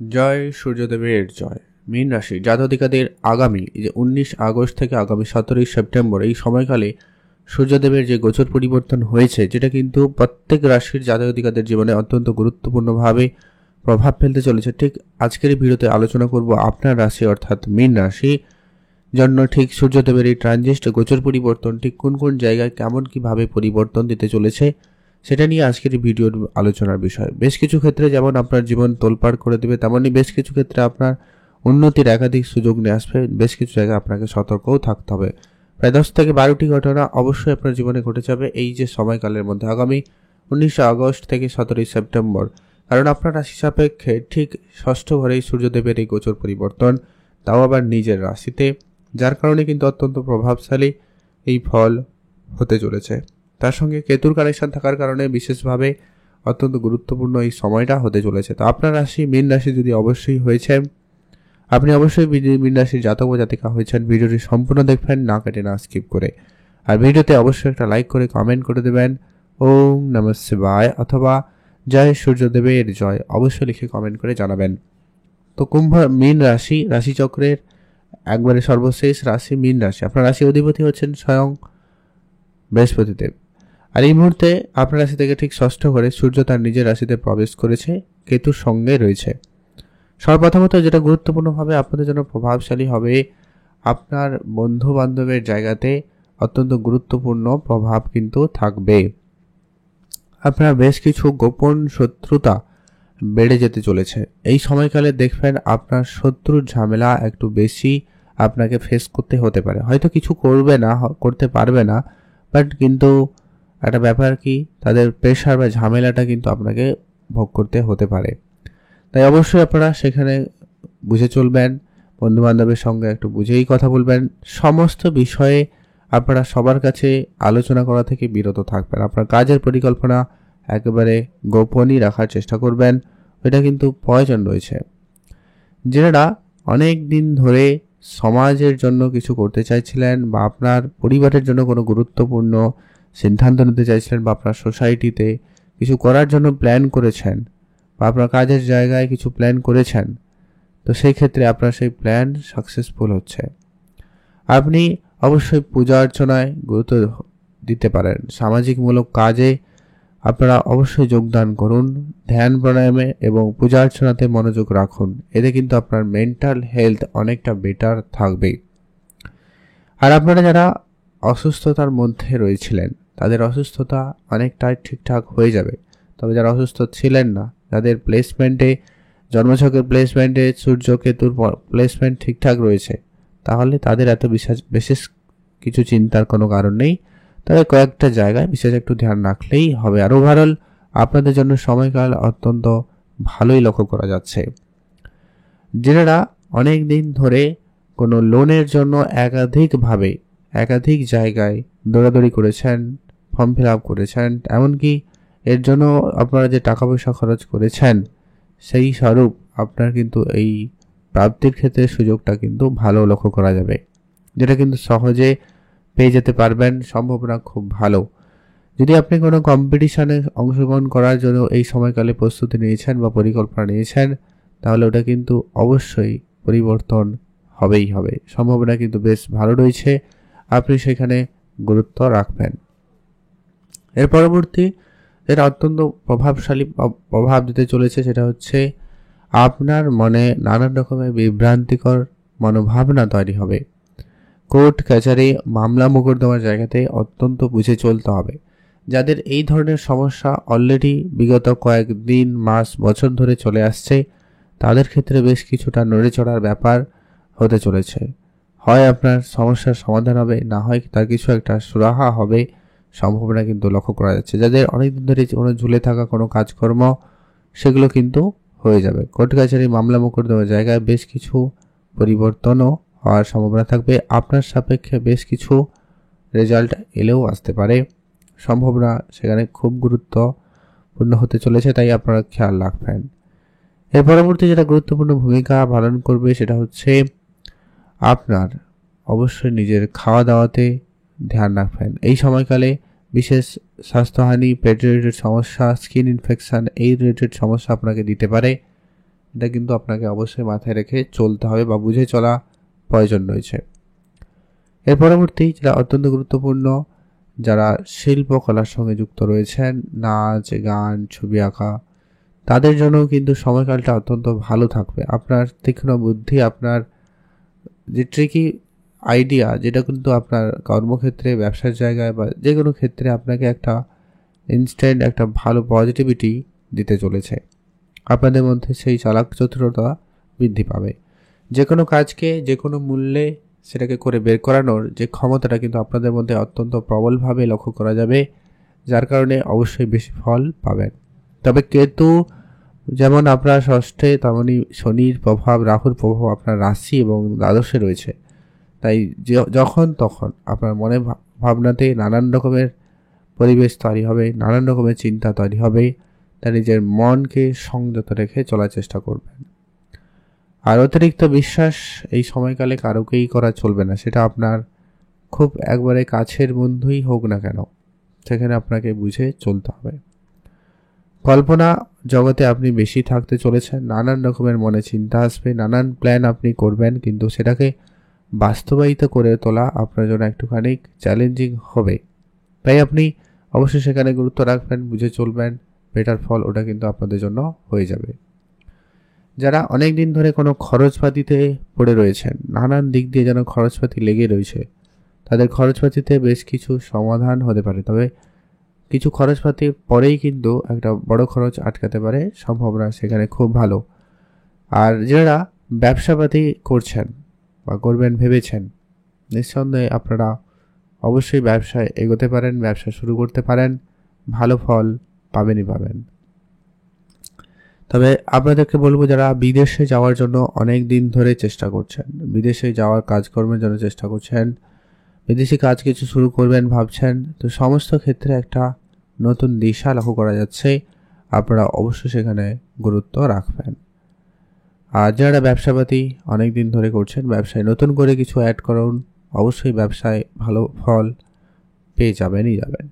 জয় সূর্যদেবের জয়। মীন রাশি জাতকাদের আগামী 19 আগস্ট থেকে আগামী 17 সেপ্টেম্বর এই সময়কালে সূর্যদেবের যে গোচর পরিবর্তন হয়েছে, যেটা কিন্তু প্রত্যেক রাশির জাতকাদের জীবনে অত্যন্ত গুরুত্বপূর্ণভাবে প্রভাব ফেলতে চলেছে। ঠিক আজকের এই ভিডিওতে আলোচনা করব আপনার রাশি অর্থাৎ মীন রাশি জন্য ঠিক সূর্যদেবের এই ট্রানজিট গোচর পরিবর্তন ঠিক কোন কোন জায়গায় কেমন কিভাবে পরিবর্তন দিতে চলেছে সেটা নিয়ে আজকের এই ভিডিওর আলোচনার বিষয়। বেশ কিছু ক্ষেত্রে যেমন আপনার জীবন তোলপাড় করে দেবে, তেমনই বেশ কিছু ক্ষেত্রে আপনার উন্নতির একাধিক সুযোগ নিয়ে আসবে। বেশ কিছু জায়গায় আপনাকে সতর্কও থাকতে হবে। প্রায় 10 থেকে 12টি ঘটনা অবশ্যই আপনার জীবনে ঘটে যাবে এই যে সময়কালের মধ্যে, আগামী 19 আগস্ট থেকে 17 সেপ্টেম্বর। কারণ আপনার রাশি সাপেক্ষে ঠিক ষষ্ঠ ঘরেই সূর্যদেবের এই গোচর পরিবর্তন, তাও আবার নিজের রাশিতে, যার কারণে কিন্তু অত্যন্ত প্রভাবশালী এই ফল হতে চলেছে। তার সঙ্গে কেতুর কানেকশন থাকার কারণে বিশেষভাবে অত্যন্ত গুরুত্বপূর্ণ এই সময়টা হতে চলেছে। তো আপনার রাশি মীন রাশি যদি অবশ্যই হয়েছে, আপনি অবশ্যই মীন রাশির জাতক বা জাতিকা হয়েছেন, ভিডিওটি সম্পূর্ণ দেখবেন, না কেটে না স্কিপ করে। আর ভিডিওতে অবশ্যই একটা লাইক করে কমেন্ট করে দেবেন ওম নমঃ শিবায় অথবা জয় সূর্যদেবের জয় অবশ্যই লিখে কমেন্ট করে জানাবেন। তো মীন রাশি রাশিচক্রের একবারে সর্বশেষ রাশি মীন রাশি। আপনার রাশি অধিপতি হচ্ছেন স্বয়ং বৃহস্পতিদেব। আর এই মুহূর্তে আপনার রাশি থেকে ঠিক ষষ্ঠ ঘরে সূর্য তার নিজের রাশিতে প্রবেশ করেছে, কেতুর সঙ্গে রয়েছে। সর্বপ্রথমত যেটা গুরুত্বপূর্ণভাবে আপনাদের জন্য প্রভাবশালী হবে, আপনার বন্ধু বান্ধবের জায়গাতে অত্যন্ত গুরুত্বপূর্ণ প্রভাব কিন্তু থাকবে। আপনার বেশ কিছু গোপন শত্রুতা বেড়ে যেতে চলেছে। এই সময়কালে দেখবেন আপনার শত্রুর ঝামেলা একটু বেশি আপনাকে ফেস করতে হতে পারে। হয়তো কিছু করতে পারবে না, বাট কিন্তু একটা ব্যাপার কি, তাদের প্রেশার বা ঝামেলাটা কিন্তু আপনাকে ভোগ করতে হতে পারে। তাই অবশ্যই আপনারা সেখানে বুঝে চলবেন, বন্ধু বান্ধবের সঙ্গে একটু বুঝেই কথা বলবেন। সমস্ত বিষয়ে আপনারা সবার কাছে আলোচনা করা থেকে বিরত থাকবেন। আপনার কাজের পরিকল্পনা একেবারে গোপনই রাখার চেষ্টা করবেন, এটা কিন্তু প্রয়োজন রয়েছে। যারা অনেক দিন ধরে সমাজের জন্য কিছু করতে চাইছিলেন বা আপনার পরিবারের জন্য কোনো গুরুত্বপূর্ণ সিদ্ধান্ত নিতে চাইছিলেন বা আপনার সোসাইটিতে কিছু করার জন্য প্ল্যান করেছেন বা আপনার কাজের জায়গায় কিছু প্ল্যান করেছেন, তো সেই ক্ষেত্রে আপনার সেই প্ল্যান সাকসেসফুল হচ্ছে। আপনি অবশ্যই পূজা অর্চনায় গুরুত্ব দিতে পারেন। সামাজিকমূলক কাজে আপনারা অবশ্যই যোগদান করুন, ধ্যান প্রাণায়ামে এবং পূজা অর্চনাতে মনোযোগ রাখুন। এতে কিন্তু আপনার মেন্টাল হেলথ অনেকটা বেটার থাকবে। আর আপনারা যারা অসুস্থতার মধ্যে রয়েছিলেন, তাদের অসুস্থতা অনেকটাই ঠিকঠাক হয়ে যাবে। তবে যারা অসুস্থ ছিলেন না, যাদের প্লেসমেন্টে জন্মছকের প্লেসমেন্টে সূর্য কেতুর প্লেসমেন্ট ঠিকঠাক রয়েছে, তাহলে তাদের এত বিশেষ কিছু চিন্তার কোনো কারণ নেই। তবে কয়েকটা জায়গায় বিশেষ একটু ধ্যান রাখলেই হবে। আর ওভারঅল আপনাদের জন্য সময়কাল অত্যন্ত ভালোই লক্ষ্য করা যাচ্ছে। যারা অনেক দিন ধরে কোনো লোনের জন্য একাধিক জায়গায় দৌড়াদৌড়ি করেছেন, ফর্ম ফিল আপ করেছেন, এমনকি এর জন্য আপনারা যে টাকা পয়সা খরচ করেছেন, সেই স্বরূপ আপনার কিন্তু এই প্রাপ্তির ক্ষেত্রে সুযোগটা কিন্তু ভালো লক্ষ্য করা যাবে, যেটা কিন্তু সহজে পেয়ে যেতে পারবেন, সম্ভাবনা খুব ভালো। যদি আপনি কোনো কম্পিটিশনে অংশগ্রহণ করার জন্য এই সময়কালে প্রস্তুতি নিয়েছেন বা পরিকল্পনা নিয়েছেন, তাহলে ওটা কিন্তু অবশ্যই পরিবর্তন হবেই হবে। সম্ভাবনা কিন্তু বেশ ভালো রয়েছে, আপনি সেখানে গুরুত্ব রাখবেন। এর পরবর্তী যেটা অত্যন্ত প্রভাবশালী প্রভাব দিতে চলেছে, সেটা হচ্ছে আপনার মনে নানান রকমের বিভ্রান্তিকর মনোভাবনা তৈরি হবে। কোর্ট কাছারি মামলা মোকদ্দমার জায়গাতে অত্যন্ত বুঝে চলতে হবে। যাদের এই ধরনের সমস্যা অলরেডি বিগত কয়েকদিন, মাস, বছর ধরে চলে আসছে, তাদের ক্ষেত্রে বেশ কিছুটা নড়ে চড়ার ব্যাপার হতে চলেছে। হয় আপনার সমস্যার সমাধান হবে, না হয় তার কিছু একটা সুরাহা হবে, সম্ভাবনা কিন্তু লক্ষ্য করা যাচ্ছে। যাদের অনেকদিন ধরে কোনো ঝুলে থাকা কোনো কাজকর্ম, সেগুলো কিন্তু হয়ে যাবে। কোর্ট কাছারি মামলা মোকদ্দমার জায়গায় বেশ কিছু পরিবর্তনও হওয়ার সম্ভাবনা থাকবে। আপনার সাপেক্ষে বেশ কিছু রেজাল্ট এলেও আসতে পারে, সম্ভাবনা সেখানে খুব গুরুত্বপূর্ণ হতে চলেছে, তাই আপনারা খেয়াল রাখবেন। এর পরবর্তী যেটা গুরুত্বপূর্ণ ভূমিকা পালন করবে, সেটা হচ্ছে আপনার অবশ্যই নিজের খাওয়া দাওয়াতে ধ্যান রাখবেন। এই সময়কালে বিশেষ স্বাস্থ্যহানি, পেট রিলেটেড সমস্যা, স্কিন ইনফেকশন, এই রিলেটেড সমস্যা আপনাকে দিতে পারে, এটা কিন্তু আপনাকে অবশ্যই মাথায় রেখে চলতে হবে বা বুঝে চলা প্রয়োজন রয়েছে। এর পরবর্তী যেটা অত্যন্ত গুরুত্বপূর্ণ, যারা শিল্পকলার সঙ্গে যুক্ত রয়েছেন, নাচ, গান, ছবি আঁকা, তাদের জন্য কিন্তু সময়কালটা অত্যন্ত ভালো থাকবে। আপনার তীক্ষ্ণ বুদ্ধি, আপনার যে ট্রিকি আইডিয়া, যেটা কিন্তু আপনার কর্মক্ষেত্রে, ব্যবসার জায়গায় বা যে কোনো ক্ষেত্রে আপনাকে একটা ইনস্ট্যান্ট একটা ভালো পজিটিভিটি দিতে চলেছে। আপনাদের মধ্যে সেই চালাক চতুরতা বৃদ্ধি পাবে। যে কোনো কাজকে যে কোনো মূল্যে সেটাকে করে বের করানোর যে ক্ষমতাটা কিন্তু আপনাদের মধ্যে অত্যন্ত প্রবলভাবে লক্ষ্য করা যাবে, যার কারণে অবশ্যই বেশি ফল পাবেন। তবে কেতু যেমন আপনার ষষ্ঠে, তেমনই শনির প্রভাব, রাহুর প্রভাব আপনার রাশি এবং দ্বাদশে রয়েছে। তাই যখন তখন আপনার মনে ভাবনাতে নানান রকমের পরিবেশ তৈরি হবে, নানান রকমের চিন্তা তৈরি হবে। তাই নিজের মনকে সংযত রেখে চলার চেষ্টা করবেন। আর অতিরিক্ত বিশ্বাস এই সময়কালে কারোকেই করা চলবে না। সেটা আপনার খুব একবারে কাছের বন্ধুই হোক না কেন, সেখানে আপনাকে বুঝে চলতে হবে। কল্পনা জগতে আপনি বেশি থাকতে চলেছেন। নানান রকমের মনে চিন্তা আসবে, নানান প্ল্যান আপনি করবেন, কিন্তু সেটাকে বাস্তবায়িত করে তোলা আপনার জন্য একটুখানি চ্যালেঞ্জিং হবে। তাই আপনি অবশ্যই সেখানে গুরুত্ব রাখবেন, বুঝে চলবেন, বেটার ফল ওটা কিন্তু আপনাদের জন্য হয়ে যাবে। যারা অনেক দিন ধরে কোনো খরচপাতিতে পড়ে রয়েছেন, নানান দিক দিয়ে যেন খরচপাতি লেগে রয়েছে, তাদের খরচপাতিতে বেশ কিছু সমাধান হতে পারে। তবে কিছু খরচপাতির পরেই কিন্তু একটা বড় খরচ আটকাতে পারে, সম্ভাবনা সেখানে খুব ভালো। আর যারা ব্যবসাপাতি করছেন বা করবেন ভেবেছেন, নিঃসন্দেহে আপনারা অবশ্যই ব্যবসায় এগোতে পারেন, ব্যবসা শুরু করতে পারেন, ভালো ফল পাবেনই পাবেন। তবে আপনাদেরকে বলবো, যারা বিদেশে যাওয়ার জন্য অনেক দিন ধরে চেষ্টা করছেন, বিদেশে যাওয়ার কাজকর্মের জন্য চেষ্টা করছেন, বিদেশি কাজ কিছু শুরু করবেন ভাবছেন, তো সমস্ত ক্ষেত্রে একটা নতুন দিশা লক্ষ্য করা যাচ্ছে। আপনারা অবশ্যই সেখানে গুরুত্ব রাখবেন। আর যারা ব্যবসাপাতি অনেক দিন ধরে করছেন, ব্যবসায় নতুন করে কিছু অ্যাড করুন, অবশ্যই ব্যবসায় ভালো ফল পেয়ে যাবেনই যাবেন।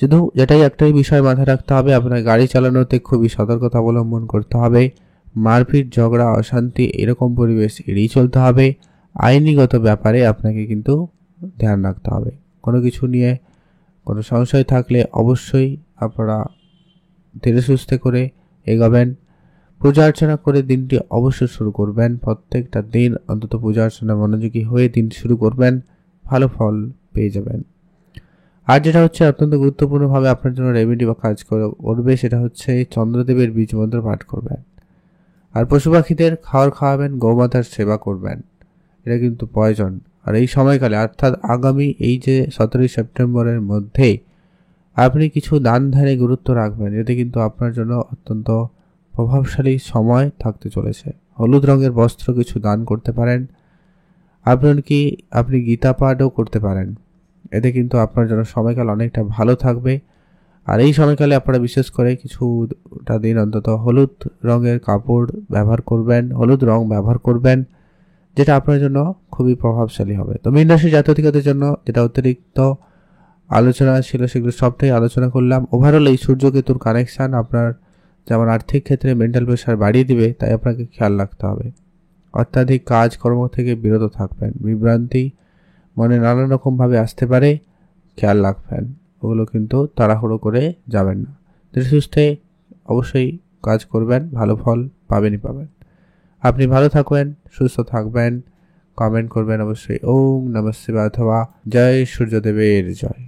শুধু যেটাই একটাই বিষয় মাথায় রাখতে হবে, আপনার গাড়ি চালানোতে খুবই সতর্কতা অবলম্বন করতে হবে। মারপিট, ঝগড়া, অশান্তি এরকম পরিবেশ এড়িয়ে চলতে হবে। আইনিগত ব্যাপারে আপনাকে কিন্তু ধ্যান রাখতে হবে। কোনো কিছু নিয়ে কোনো সংশয় থাকলে অবশ্যই আপনারা ধীরে সুস্থে করে এগোবেন। পূজা অর্চনা করে দিনটি অবশ্যই শুরু করবেন। প্রত্যেকটা দিন অন্তত পূজা অর্চনা মনোযোগী হয়ে দিন শুরু করবেন, ভালো ফল পেয়ে যাবেন। আর যেটা হচ্ছে অত্যন্ত গুরুত্বপূর্ণভাবে আপনার জন্য রেমেডি বা কাজ করবে, সেটা হচ্ছে চন্দ্রদেবের বীজ মন্ত্র পাঠ করবেন। আর পশু পাখিদের খাবার খাওয়াবেন, গৌমাতার সেবা করবেন, এটা কিন্তু প্রয়োজন। আর এই সময়কালে অর্থাৎ আগামী এই যে 17 সেপ্টেম্বরের মধ্যে আপনি কিছু দান ধ্যানে গুরুত্ব রাখবেন, এতে কিন্তু আপনার জন্য অত্যন্ত প্রভাবশালী সময় থাকতে চলেছে। হলুদ রঙের বস্ত্র কিছু দান করতে পারেন, এমনকি আপনি গীতা পাঠও করতে পারেন। এতে কিন্তু আপনার জন্য সময়কাল অনেকটা ভালো থাকবে। আর এই সময়কালে আপনারা বিশেষ করে কিছুটা দিন অন্তত হলুদ রঙের কাপড় ব্যবহার করবেন, হলুদ রং ব্যবহার করবেন, যেটা আপনার জন্য খুবই প্রভাবশালী হবে। তো মীন রাশি জাতকদের জন্য যেটা অতিরিক্ত আলোচনা ছিল সেগুলো সবটাই আলোচনা করলাম। ওভারঅল এই সূর্য কেতুর কানেকশান আপনার যেমন আর্থিক ক্ষেত্রে মেন্টাল প্রেশার বাড়িয়ে দিবে, তাই আপনাকে খেয়াল রাখতে হবে। অত্যাধিক কাজকর্ম থেকে বিরত থাকবেন। বিভ্রান্তি মনে নানান রকমভাবে আসতে পারে, খেয়াল রাখবেন। ওগুলো কিন্তু তাড়াহুড়ো করে যাবেন না। ধীরে সুস্থে অবশ্যই কাজ করবেন, ভালো ফল পাবেনই পাবেন। আপনি ভালো থাকবেন, সুস্থ থাকবেন। কমেন্ট করবেন অবশ্যই ওম নমঃ শিবায় অথবা জয় সূর্যদেবের জয়।